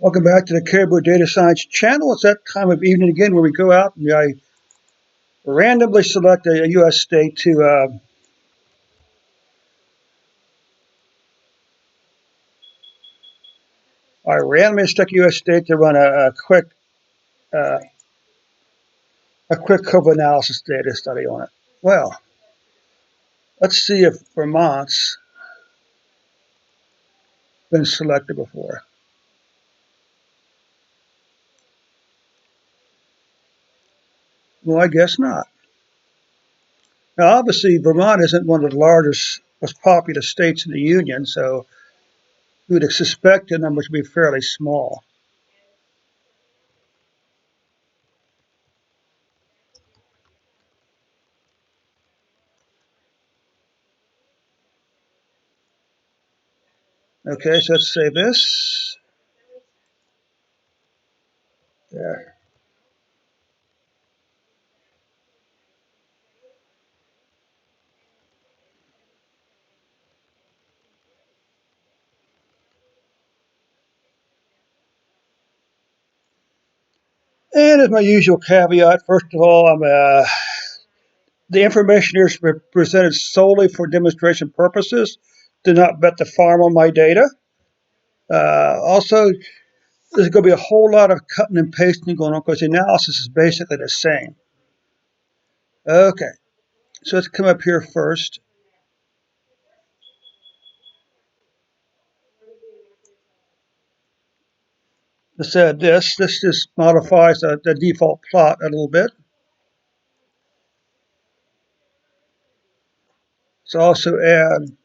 Welcome back to the Caribou Data Science channel. It's that time of evening again where we go out and I randomly select a U.S. state to run uh, a quick COVID analysis data study on it. Well, let's see if Vermont's been selected before. Well, I guess not. Now, obviously, Vermont isn't one of the largest, most populous states in the Union, so we would suspect the numbers to be fairly small. Okay, so let's say this. There. And as my usual caveat, first of all, the information here is presented solely for demonstration purposes. Do not bet the farm on my data. Also, there's going to be a whole lot of cutting and pasting going on because the analysis is basically the same. Okay, so let's come up here first. Let's add this. This just modifies the default plot a little bit. Let's also add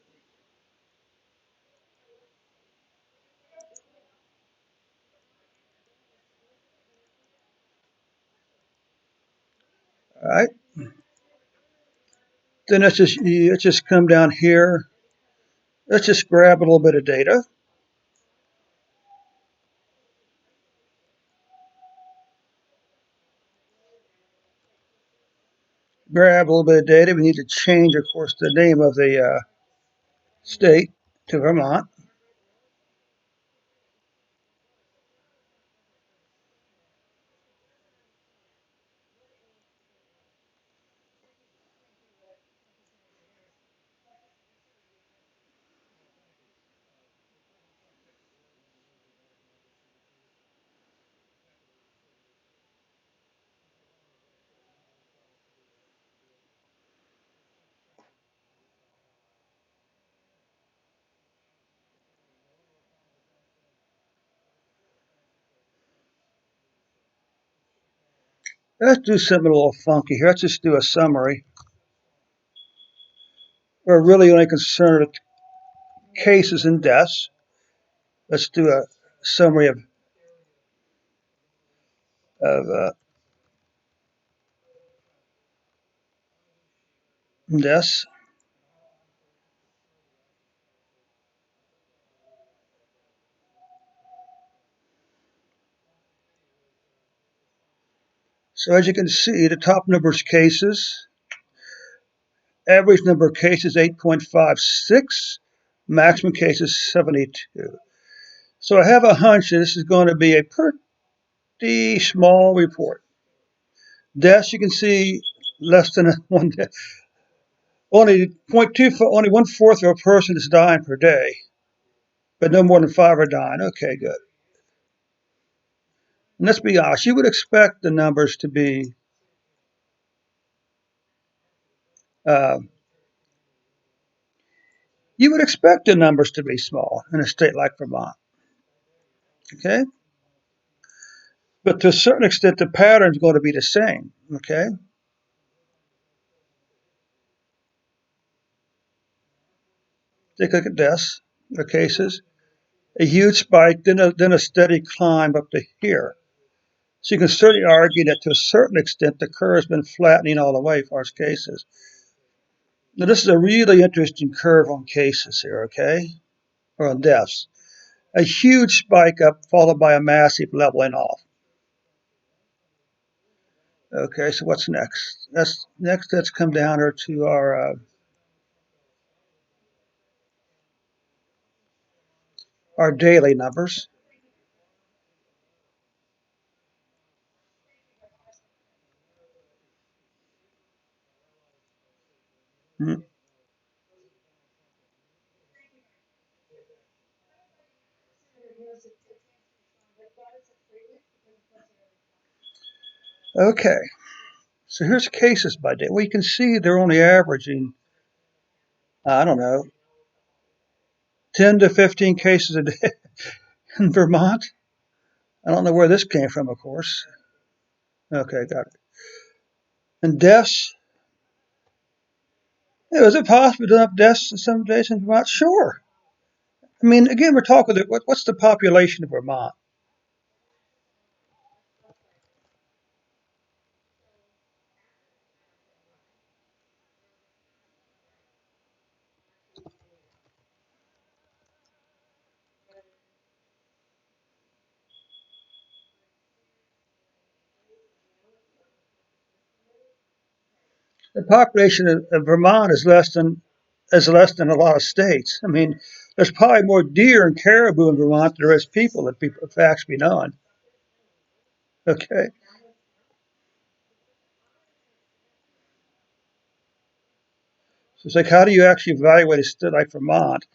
all right. Then let's just come down here. Let's just grab a little bit of data. Grab a little bit of data. We need to change, of course, the name of the state to Vermont. Let's do something a little funky here. Let's just do a summary. We're really only concerned with cases and deaths. Let's do a summary of deaths. So as you can see, the top number is cases. Average number of cases 8.56. Maximum cases 72. So I have a hunch that this is going to be a pretty small report. Deaths, you can see less than one death. Only 1/4 of a person is dying per day, but no more than 5 are dying. Okay, good. And let's be honest, uh, you would expect the numbers to be small in a state like Vermont. Okay, but to a certain extent, the pattern is going to be the same. Okay, take a look at deaths or cases, a huge spike, then a steady climb up to here. So you can certainly argue that to a certain extent, the curve has been flattening all the way as far as cases. Now, this is a really interesting curve on cases here, okay, or on deaths. A huge spike up followed by a massive leveling off. Okay, so what's next? Let's come down here to our daily numbers. Hmm. Okay, so here's cases by day. Well, you can see they're only averaging, I don't know, 10 to 15 cases a day in Vermont. I don't know where this came from, of course. Okay, got it. And deaths. Is it possible to have deaths in some days in Vermont? Sure. I mean, again, we're talking, what's the population of Vermont? The population of Vermont is less than a lot of states. I mean, there's probably more deer and caribou in Vermont than there is people, if facts be known. Okay. So it's like, how do you actually evaluate a state like Vermont?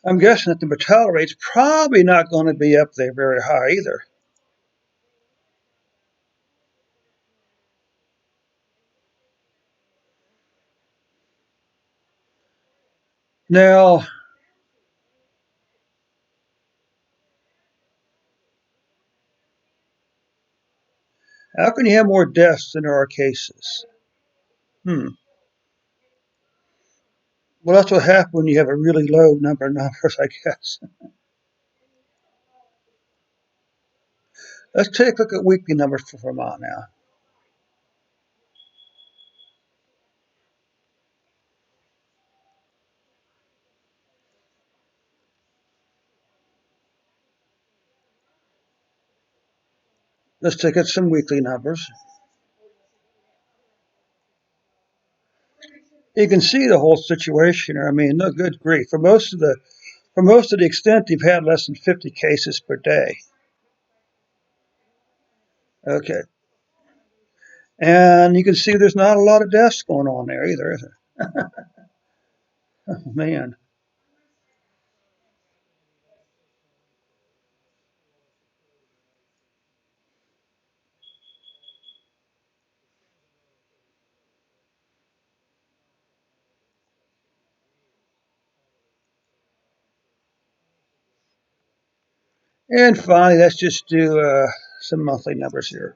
I'm guessing that the mortality rate's probably not going to be up there very high either. Now, how can you have more deaths than there are cases? Hmm. Well, that's what happens when you have a really low number of numbers, I guess. Let's take a look at weekly numbers for Vermont now. Let's take at some weekly numbers. You can see the whole situation here. I mean, no good grief. For most of the extent, you've had less than 50 cases per day. Okay, and you can see there's not a lot of deaths going on there either, is there? Oh, man. And finally, let's just do some monthly numbers here.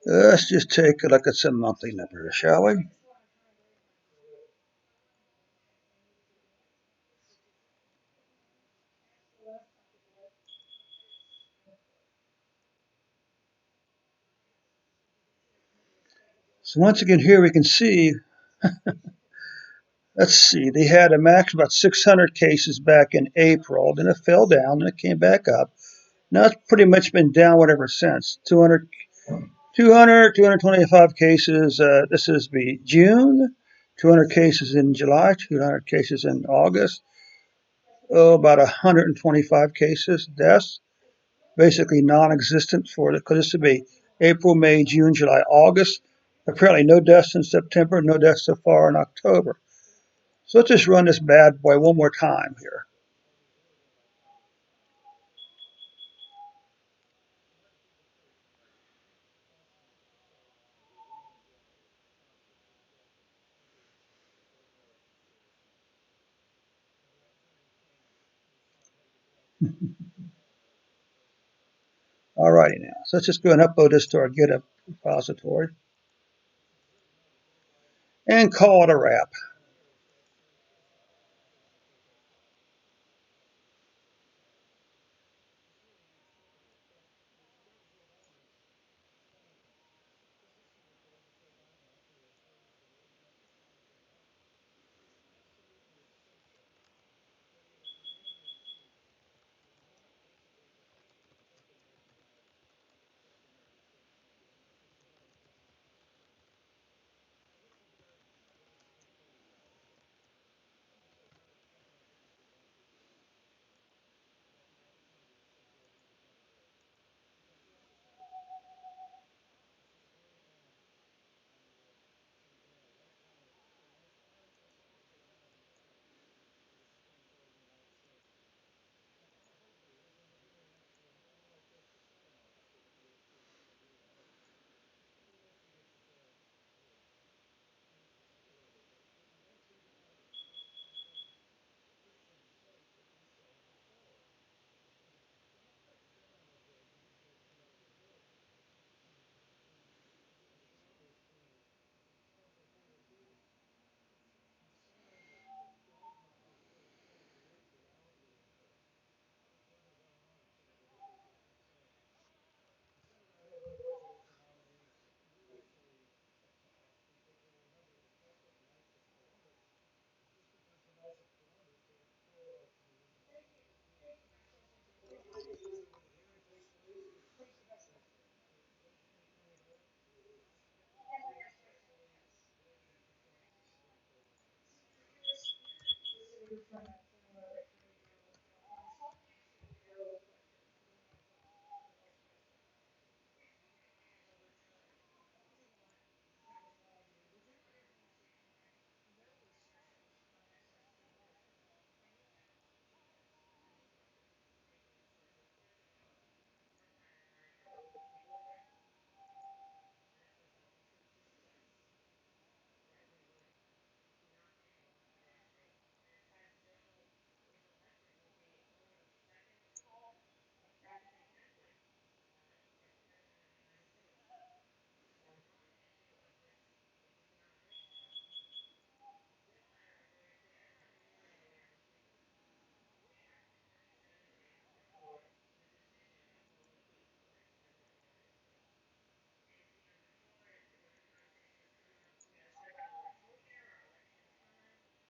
Let's just take a look at some monthly numbers, shall we? So once again, here we can see. Let's see. They had a max of about 600 cases back in April. Then it fell down. Then it came back up. Now it's pretty much been downward ever since. 225 cases. This is the June. 200 cases in July. 200 cases in August. Oh, about 125 cases. Deaths basically non-existent for it because this would be April, May, June, July, August. Apparently, no deaths in September. No deaths so far in October. So let's just run this bad boy one more time here. Alrighty now. So let's just go and upload this to our GitHub repository and call it a wrap.